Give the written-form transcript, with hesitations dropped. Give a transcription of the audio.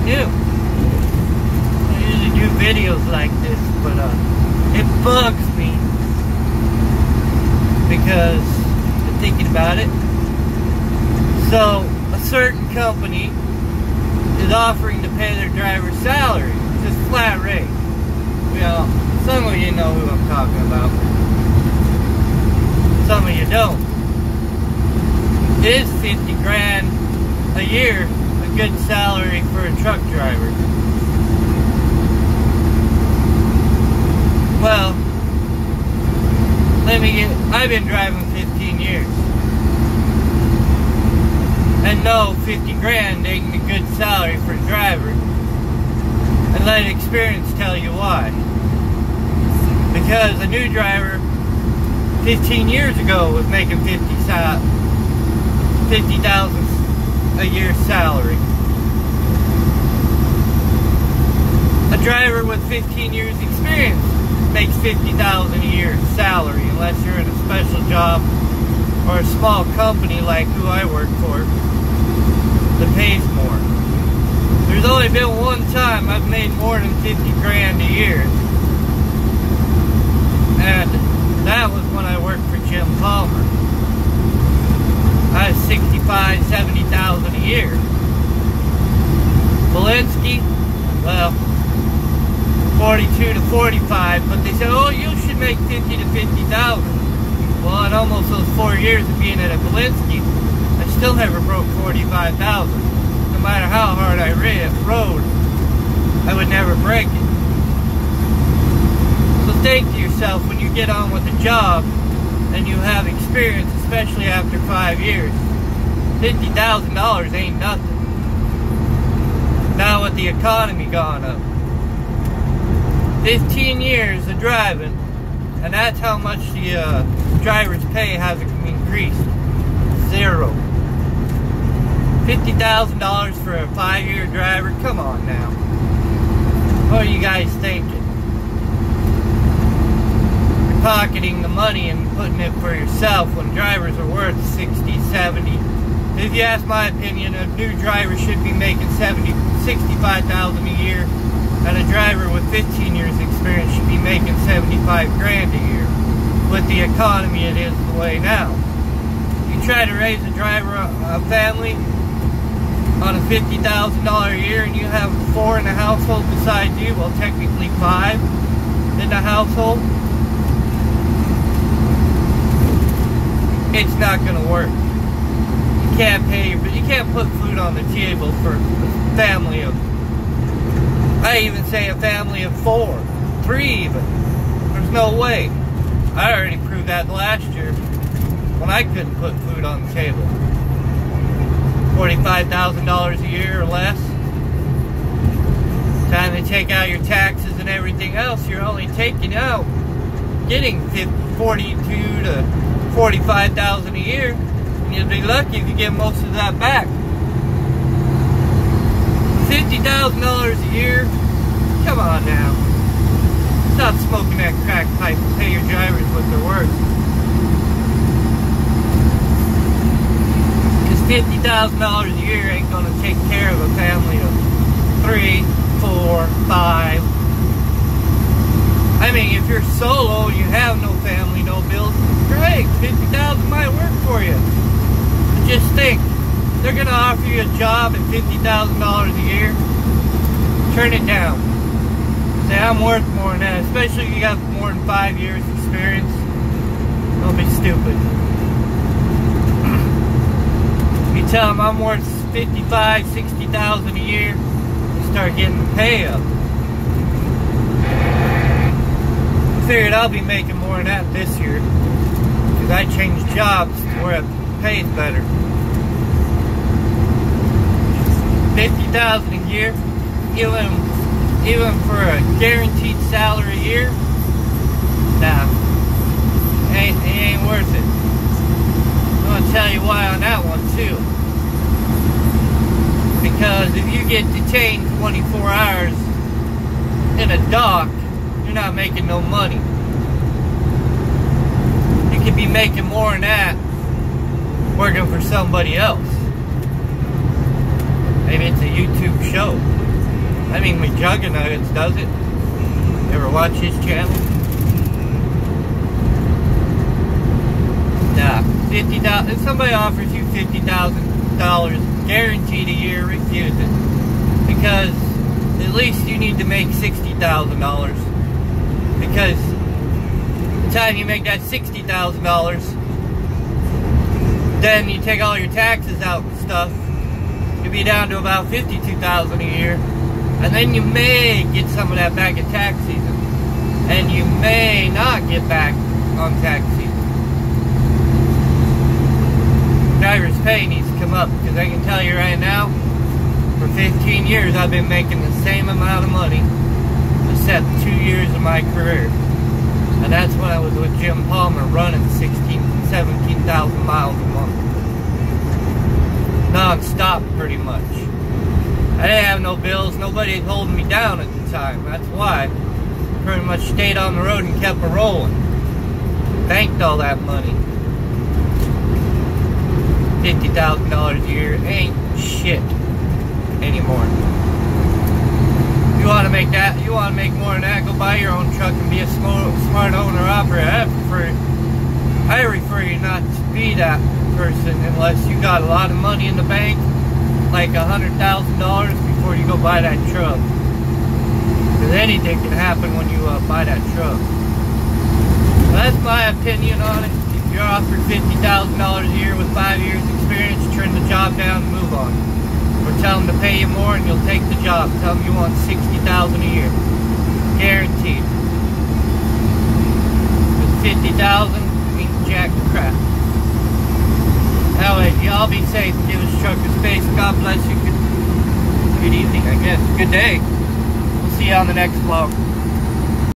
new. I usually do videos like this, but it bugs me because I'm thinking about it. So a certain company is offering to pay their driver's salary, just flat rate. Well, some of you know who I'm talking about. Some of you don't. Is 50 grand a year a good salary for a truck driver? Well, I've been driving 15 years. And no, 50 grand ain't a good salary for a driver. And let experience tell you why. Because a new driver 15 years ago was making $50,000 a year salary. A driver with 15 years experience makes $50,000 a year salary, unless you're in a special job or a small company like who I work for that pays more. There's only been one time I've made more than 50 grand a year, and that was when I worked for Jim Palmer. I was 65, 70,000 a year. Valinsky, well, 42 to 45, but they said, oh, you should make 50 to 50,000. Well, in almost those 4 years of being at a Valinsky, I still never broke 45,000. No matter how hard I rode, I would never break it. So think to yourself, when you get on with a job and you have experience, especially after 5 years, $50,000 ain't nothing. Now with the economy gone up, 15 years of driving, and that's how much the driver's pay hasn't increased. Zero. $50,000 for a 5-year driver? Come on now. What are you guys thinking? You're pocketing the money and putting it for yourself when drivers are worth 60, 70. If you ask my opinion, a new driver should be making 70, 65,000 a year, and a driver with 15 years experience should be making 75 grand a year. With the economy it is the way now. You try to raise a driver, a family, on a $50,000 a year, and you have 4 in the household besides you, well, technically 5 in the household, it's not going to work. You can't pay, but you can't put food on the table for a family of, I even say a family of 4, 3 even. There's no way. I already proved that last year when I couldn't put food on the table. $45,000 a year or less. Time to take out your taxes and everything else, you're only taking out, getting 42 to 45,000 a year, and you'll be lucky if you get most of that back. $50,000 a year? Come on now. Stop smoking that crack pipe and pay your drivers what they're worth. $50,000 a year ain't gonna take care of a family of 3, 4, 5. I mean, if you're solo, you have no family, no bills, great, 50,000 might work for you. But just think, they're gonna offer you a job at $50,000 a year. Turn it down. Say, I'm worth more than that, especially if you got more than 5 years experience. Don't be stupid. You tell them I'm worth 55, 60,000 a year, you start getting the pay up. I figured I'll be making more than that this year, because I changed jobs to where it pays better. 50,000 a year, even for a guaranteed salary a year, nah, it ain't worth it. I'm going to tell you why on that one too. Because if you get detained 24 hours in a dock, you're not making no money. You could be making more than that working for somebody else. Maybe it's a YouTube show. I mean, with Juggernuggets does it. You ever watch his channel? Nah, $50,000. If somebody offers you $50,000 guaranteed a year, refuse it. Because at least you need to make $60,000. Because the time you make that $60,000, then you take all your taxes out and stuff, you'll be down to about $52,000 a year. And then you may get some of that back in tax season. And you may not get back on tax season. Driver's pay needs to come up, because I can tell you right now, for 15 years I've been making the same amount of money, except 2 years of my career. And that's when I was with Jim Palmer running 17,000 miles a month. Non-stop, pretty much. I didn't have no bills, nobody holding me down at the time. That's why I pretty much stayed on the road and kept it rolling. Banked all that money. $50,000 a year ain't shit anymore. You want to make that, you want to make more than that, go buy your own truck and be a smart owner operator. I refer you not to be that person unless you got a lot of money in the bank, like $100,000, before you go buy that truck. Because anything can happen when you buy that truck. That's my opinion on it. If you're offered $50,000 a year with 5 years experience, turn the job down and move on. Or tell them to pay you more and you'll take the job. Tell them you want $60,000 a year. Guaranteed. With $50,000 ain't jack crap. Anyway, y'all be safe. Give us trucker space. God bless you. Good evening, I guess. Good day. We'll see you on the next vlog.